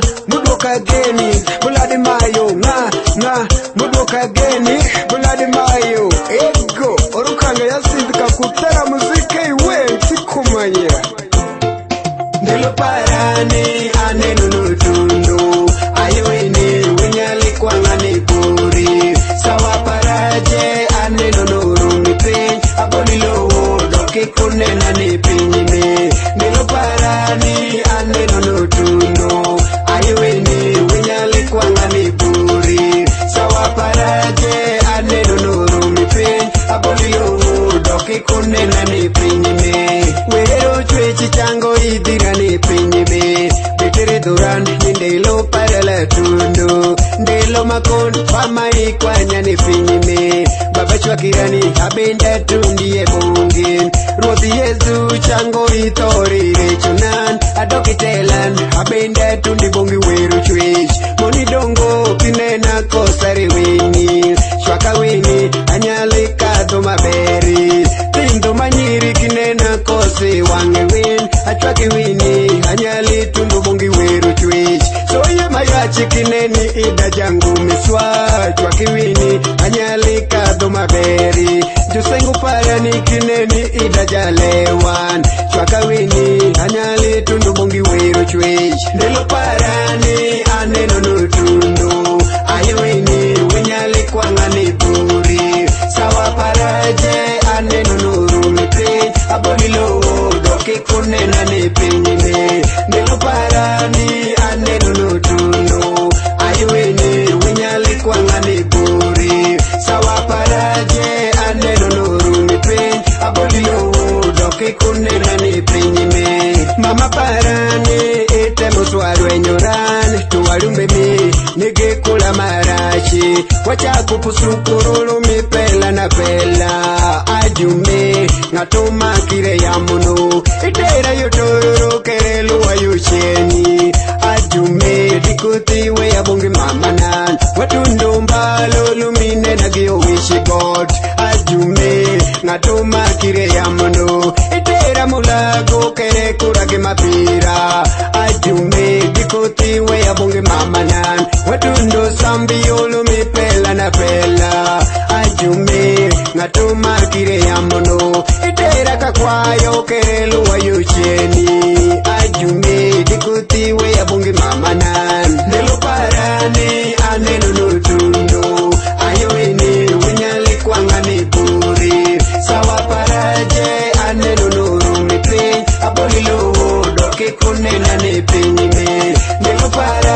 Geni, Bloody Mayo, Mudoka Geni, Bloody Mayo, Ego, Orukanga yasindika kutera muziki iwe sikumanya. Ndelo parani anenu nutundu, ayuini winyali kwa ngani puri, sawa paraje anenu nurumi pin, abolilo doki kunena ni pinyime. Ndelo parani anenu nutundu, ayuini winyali kwa ngani puri, sawa paraje anenu nurumi pin, abolilo doki kunena ni pinyime. Wero chwechi chango idirani pinyime, bitere duran ndelo parala tundu, ndelo makon pamai kwanya ni pinyime. Baba chwakirani abenda tundie bungin, Rodi Yesu chango itori rechunan, adokitelan abenda tundi bongi wero chwech. Moni dongo kinena kosari wini, shwaka wini anyali kado maberi, tindo manyiri kinena kose wange win, achwaki wini anyali tundu bongi wero chwech. Soye mayachi kineni ida jangu miswa, chwaki wini anyali kado maberi, jusengu parani kineni ida jalewan, chwaka wini anyali tundu bongi wero chwech. Ndelo parani aneno nutundu, ayuini winyali kwa ngani puri, sawa paraje aneno nurumi pin, abolilo doki kunena ni pinyime. Ndelo parani aneno nutundu, ayuini winyali kwa ngani puri, sawa paraje aneno nurumi pin, abolilo doki kunena ni pinyime. Mama parani ite muswaru enyoran, tuwalumbe mi nige kula marachi, wacha kupusukurulu mi pela na pela, ajume ngatuma kire ya munu, itera yotororo kerelu wa yusheni, ajume dikuti we ya bongi mamanan, watundu mbalo lumine na giyo wishi God, ajume ngatuma kire ya munu, itera mulago kere kurage mapira, ajume dikuti we ya bongi mamanan, watundu sambi yolu mi pela na pela, ajume ngatuma kire ya munu, itera kakwayo kerelu wa yusheni, ajume dikuti we ya bongi mamanan. Ndelo parani anenu nutundu, ayuini winyali kwa ngani puri, sawa paraje anenu nurumi pin, abolilo doki kunena ni pinyime. Ndelo parani